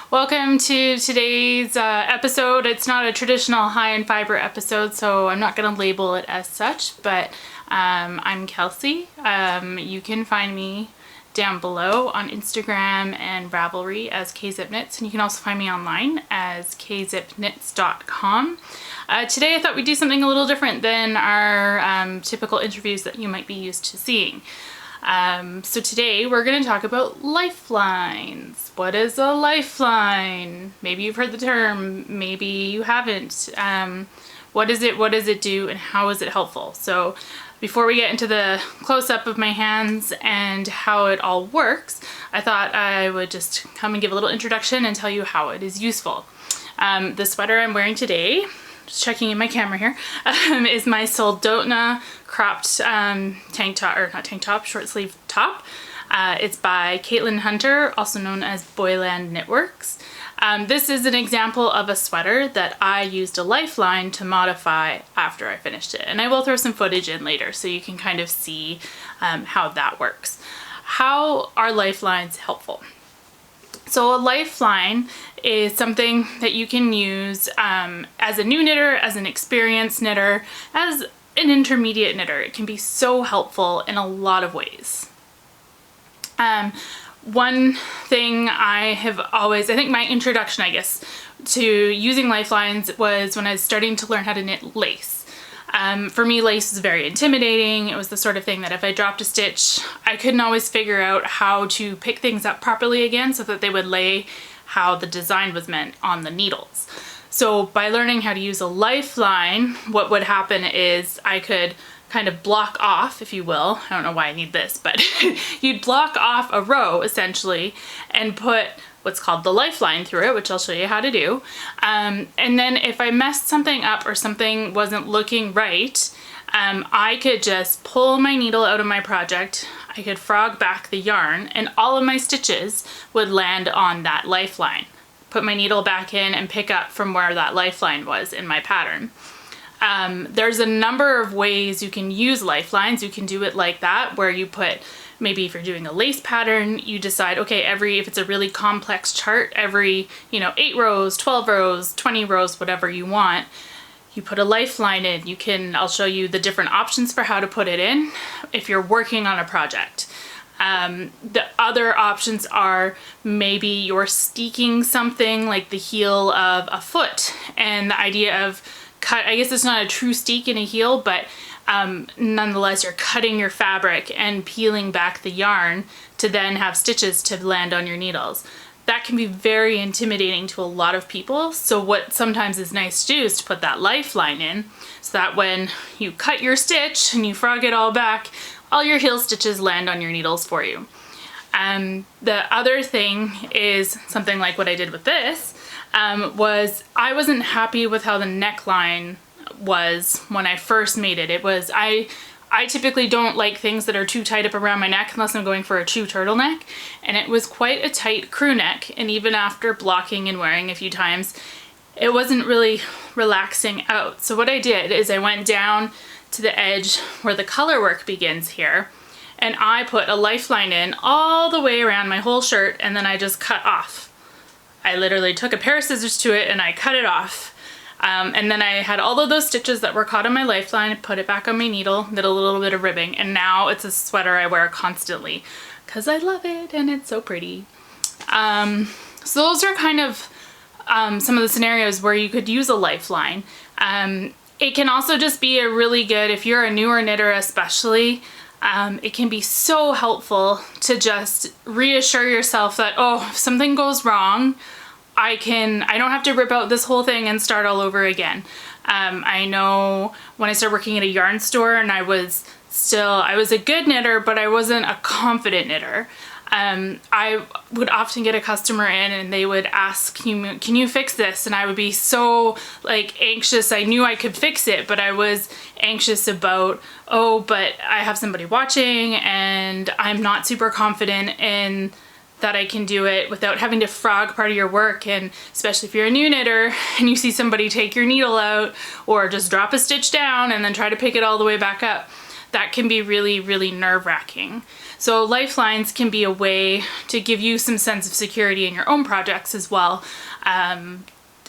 Welcome to today's episode. It's not a traditional high in fiber episode, so I'm not going to label it as such, but I'm Kelsey. You can find me down below on Instagram and Ravelry as KZipKnits, and you can also find me online as kzipknits.com. Today I thought we'd do something a little different than our typical interviews that you might be used to seeing. So today we're going to talk about lifelines. What is a lifeline? Maybe you've heard the term, maybe you haven't. What is it, what does it do, and how is it helpful? So before we get into the close-up of my hands and how it all works, I thought I would just come and give a little introduction and tell you how it is useful. The sweater I'm wearing today, just checking in my camera here, is my Soldotna cropped tank top, or not tank top, short sleeve top. It's by Caitlin Hunter, also known as Boyland Knitworks. This is an example of a sweater that I used a lifeline to modify after I finished it. And I will throw some footage in later so you can kind of see how that works. How are lifelines helpful? So a lifeline is something that you can use as a new knitter, as an experienced knitter, as an intermediate knitter. It can be so helpful in a lot of ways. One thing I think my introduction, I guess, to using lifelines was when I was starting to learn how to knit lace. For me, lace was very intimidating. It was the sort of thing that if I dropped a stitch, I couldn't always figure out how to pick things up properly again so that they would lay how the design was meant on the needles. So by learning how to use a lifeline, what would happen is I could kind of block off, if you will. I don't know why I need this, but you'd block off a row essentially and put what's called the lifeline through it, which I'll show you how to do. And then if I messed something up or something wasn't looking right, I could just pull my needle out of my project, I could frog back the yarn, and all of my stitches would land on that lifeline. Put my needle back in and pick up from where that lifeline was in my pattern. There's a number of ways you can use lifelines. You can do it like that, where you put, maybe if you're doing a lace pattern, you decide, okay, if it's a really complex chart, every, 8 rows, 12 rows, 20 rows, whatever you want, you put a lifeline in. I'll show you the different options for how to put it in if you're working on a project. The other options are maybe you're steeking something like the heel of a foot, and the idea of I guess it's not a true steek in a heel, but nonetheless you're cutting your fabric and peeling back the yarn to then have stitches to land on your needles. That can be very intimidating to a lot of people, so what sometimes is nice to do is to put that lifeline in so that when you cut your stitch and you frog it all back, all your heel stitches land on your needles for you. The other thing is something like what I did with this, was I wasn't happy with how the neckline was when I first made it. I typically don't like things that are too tight up around my neck unless I'm going for a true turtleneck, and it was quite a tight crew neck, and even after blocking and wearing a few times, it wasn't really relaxing out. So what I did is I went down to the edge where the color work begins here, and I put a lifeline in all the way around my whole shirt, and then I just cut off. I literally took a pair of scissors to it and I cut it off. And then I had all of those stitches that were caught on my lifeline, put it back on my needle, did a little bit of ribbing, and now it's a sweater I wear constantly because I love it and it's so pretty. So those are kind of some of the scenarios where you could use a lifeline. It can also just be a really good, if you're a newer knitter especially, it can be so helpful to just reassure yourself that, oh, if something goes wrong, I don't have to rip out this whole thing and start all over again. I know when I started working at a yarn store and I was a good knitter, but I wasn't a confident knitter. I would often get a customer in and they would ask, can you fix this? And I would be so anxious. I knew I could fix it, but I was anxious about, but I have somebody watching and I'm not super confident in that I can do it without having to frog part of your work. And especially if you're a new knitter and you see somebody take your needle out or just drop a stitch down and then try to pick it all the way back up, that can be really, really nerve-wracking. So lifelines can be a way to give you some sense of security in your own projects as well. And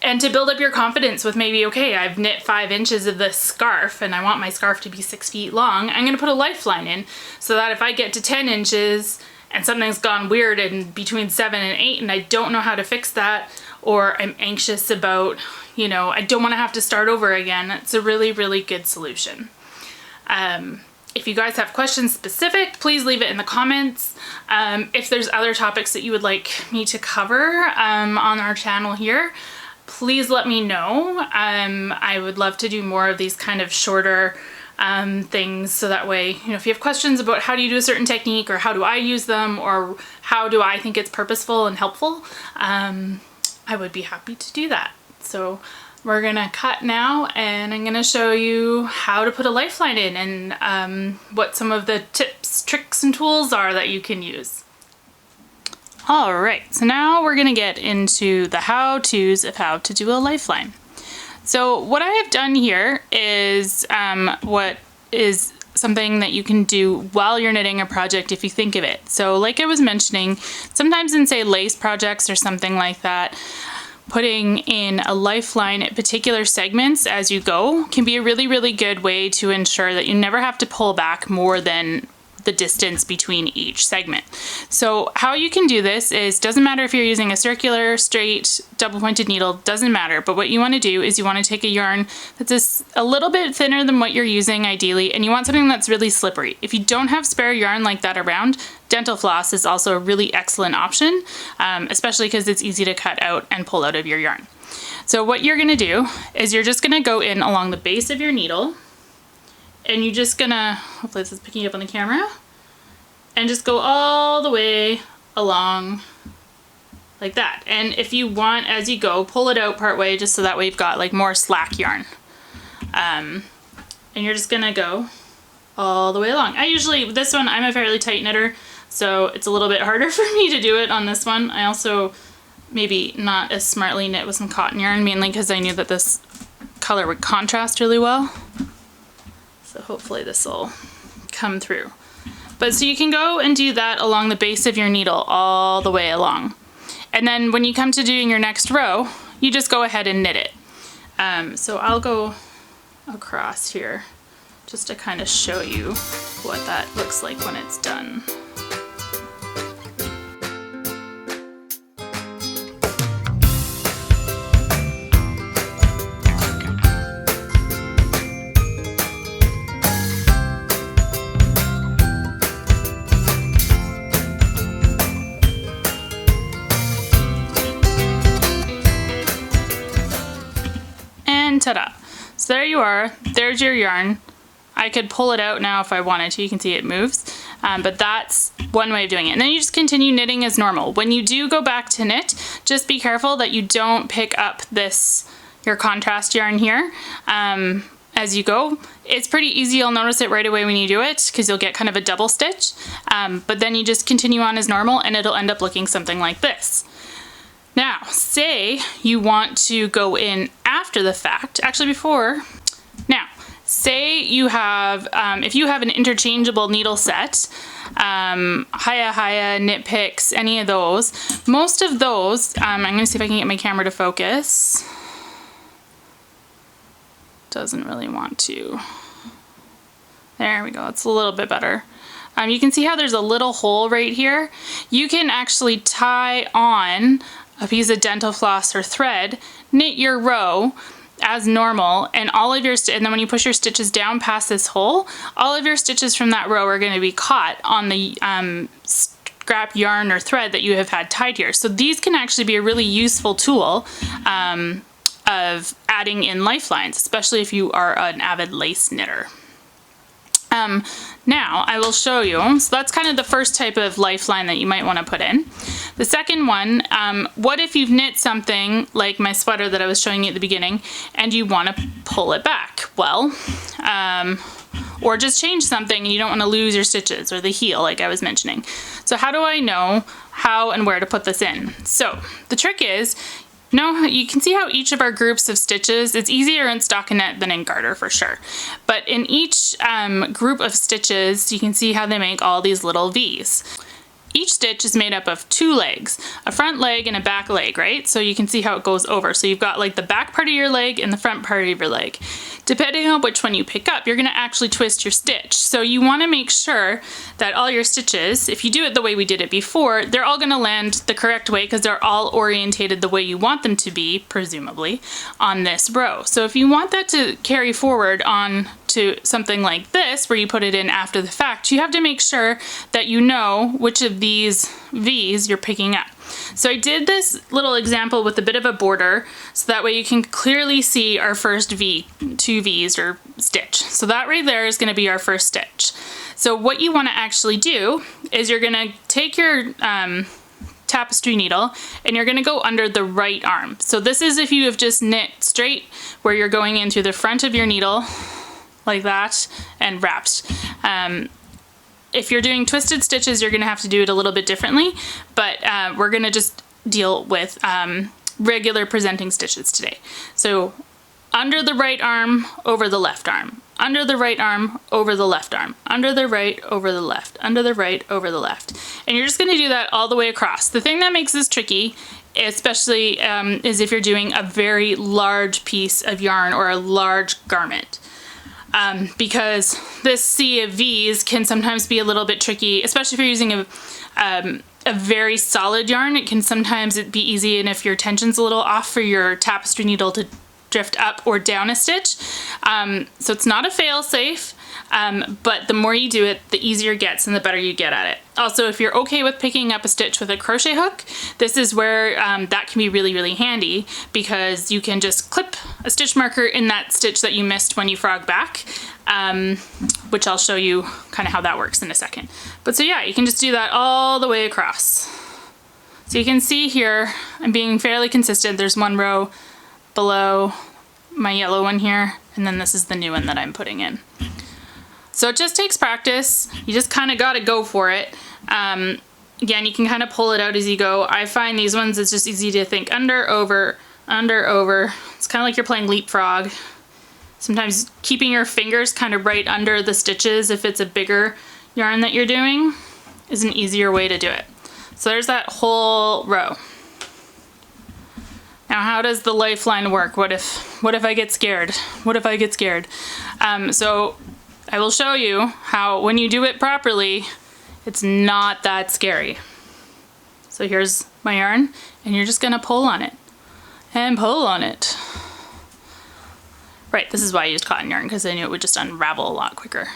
to build up your confidence with maybe, okay, I've knit 5 inches of this scarf and I want my scarf to be 6 feet long. I'm gonna put a lifeline in so that if I get to 10 inches and something's gone weird in between 7 and 8 and I don't know how to fix that, or I'm anxious about, you know, I don't wanna have to start over again, it's a really, really good solution. If you guys have questions specific, please leave it in the comments. If there's other topics that you would like me to cover on our channel here, please let me know. I would love to do more of these kind of shorter things, so that way, you know, if you have questions about how do you do a certain technique, or how do I use them, or how do I think it's purposeful and helpful, I would be happy to do that. So we're gonna cut now, and I'm gonna show you how to put a lifeline in, and what some of the tips, tricks, and tools are that you can use. All right, so now we're gonna get into the how-tos of how to do a lifeline. So what I have done here is what is something that you can do while you're knitting a project if you think of it. So like I was mentioning, sometimes in say lace projects or something like that, putting in a lifeline at particular segments as you go can be a really, really good way to ensure that you never have to pull back more than the distance between each segment. So how you can do this is, doesn't matter if you're using a circular, straight, double pointed needle, doesn't matter, but what you want to do is you want to take a yarn that's a little bit thinner than what you're using ideally, and you want something that's really slippery. If you don't have spare yarn like that around, dental floss is also a really excellent option, especially because it's easy to cut out and pull out of your yarn. So what you're going to do is you're just going to go in along the base of your needle, and you're just gonna, hopefully this is picking up on the camera, and just go all the way along like that. And if you want, as you go, pull it out part way, just so that way you've got like more slack yarn. And you're just gonna go all the way along. This one, I'm a fairly tight knitter, so it's a little bit harder for me to do it on this one. I also maybe not as smartly knit with some cotton yarn, mainly because I knew that this color would contrast really well. So hopefully this will come through. But so you can go and do that along the base of your needle all the way along. And then when you come to doing your next row, you just go ahead and knit it. So I'll go across here just to kind of show you what that looks like when it's done. Ta-da. So there you are, there's your yarn. I could pull it out now if I wanted to, you can see it moves, but that's one way of doing it. And then you just continue knitting as normal. When you do go back to knit, just be careful that you don't pick up your contrast yarn here as you go. It's pretty easy, you'll notice it right away when you do it, because you'll get kind of a double stitch, but then you just continue on as normal and it'll end up looking something like this. Now, say you want to go in after the fact, actually before, now, say you have, if you have an interchangeable needle set, Haya, Knit Picks, any of those, most of those, I'm gonna see if I can get my camera to focus. Doesn't really want to. There we go, it's a little bit better. You can see how there's a little hole right here. You can actually tie on a piece of dental floss or thread, knit your row as normal, and all of your and then when you push your stitches down past this hole, all of your stitches from that row are going to be caught on the scrap yarn or thread that you have had tied here. So these can actually be a really useful tool of adding in lifelines, especially if you are an avid lace knitter. Now I will show you, so that's kind of the first type of lifeline that you might want to put in. The second one, what if you've knit something like my sweater that I was showing you at the beginning and you want to pull it back? Well, or just change something and you don't want to lose your stitches or the heel like I was mentioning. So how do I know how and where to put this in? So the trick is, You can see how each of our groups of stitches, it's easier in stockinette than in garter for sure. But in each group of stitches, you can see how they make all these little V's. Each stitch is made up of two legs, a front leg and a back leg, right? So you can see how it goes over. So you've got like the back part of your leg and the front part of your leg. Depending on which one you pick up, you're gonna actually twist your stitch. So you wanna make sure that all your stitches, if you do it the way we did it before, they're all gonna land the correct way because they're all orientated the way you want them to be, presumably, on this row. So if you want that to carry forward on to something like this, where you put it in after the fact, you have to make sure that you know which of these V's you're picking up. So I did this little example with a bit of a border, so that way you can clearly see our first V, two V's or stitch. So that right there is gonna be our first stitch. So what you wanna actually do is you're gonna take your tapestry needle and you're gonna go under the right arm. So this is if you have just knit straight, where you're going in through the front of your needle, like that, and wrapped. If you're doing twisted stitches, you're gonna have to do it a little bit differently, but we're gonna just deal with regular presenting stitches today. So under the right arm, over the left arm, under the right arm, over the left arm, under the right, over the left, under the right, over the left. And you're just gonna do that all the way across. The thing that makes this tricky, especially is if you're doing a very large piece of yarn or a large garment. Because this sea of V's can sometimes be a little bit tricky, especially if you're using a very solid yarn. It can sometimes be easy, and if your tension's a little off, for your tapestry needle to drift up or down a stitch. So it's not a fail-safe, but the more you do it, the easier it gets and the better you get at it. Also, if you're okay with picking up a stitch with a crochet hook, this is where that can be really, really handy, because you can just clip a stitch marker in that stitch that you missed when you frog back, which I'll show you kind of how that works in a second. But so yeah, you can just do that all the way across. So you can see here, I'm being fairly consistent. There's one row below my yellow one here, and then this is the new one that I'm putting in. So it just takes practice. You just kind of got to go for it. Again, you can kind of pull it out as you go. I find these ones, it's just easy to think under, over, under, over. It's kind of like you're playing leapfrog. Sometimes keeping your fingers kind of right under the stitches, if it's a bigger yarn that you're doing, is an easier way to do it. So there's that whole row. Now, how does the lifeline work? What if I get scared? What if I get scared? So I will show you how, when you do it properly, it's not that scary. So here's my yarn, and you're just gonna pull on it and pull on it. Right, this is why I used cotton yarn, because I knew it would just unravel a lot quicker.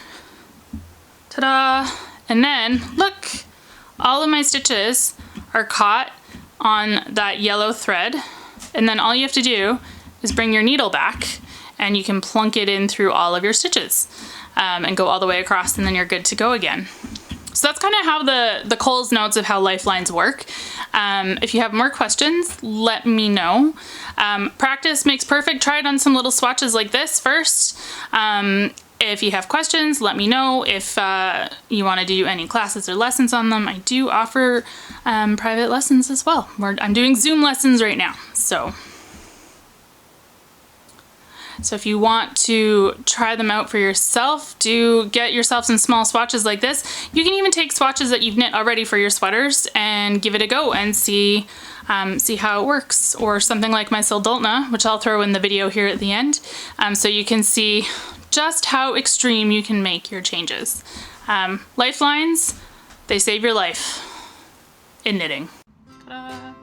Ta-da! And then, look, all of my stitches are caught on that yellow thread. And then all you have to do is bring your needle back, and you can plunk it in through all of your stitches and go all the way across, and then you're good to go again. So that's kind of how the Coles notes of how lifelines work. If you have more questions, let me know. Practice makes perfect. Try it on some little swatches like this first. If you have questions, let me know. If you want to do any classes or lessons on them, I do offer private lessons as well. I'm doing Zoom lessons right now. So if you want to try them out for yourself, do get yourself some small swatches like this. You can even take swatches that you've knit already for your sweaters and give it a go and see how it works. Or something like my Soldotna, which I'll throw in the video here at the end, so you can see just how extreme you can make your changes. Lifelines, they save your life in knitting. Ta-da!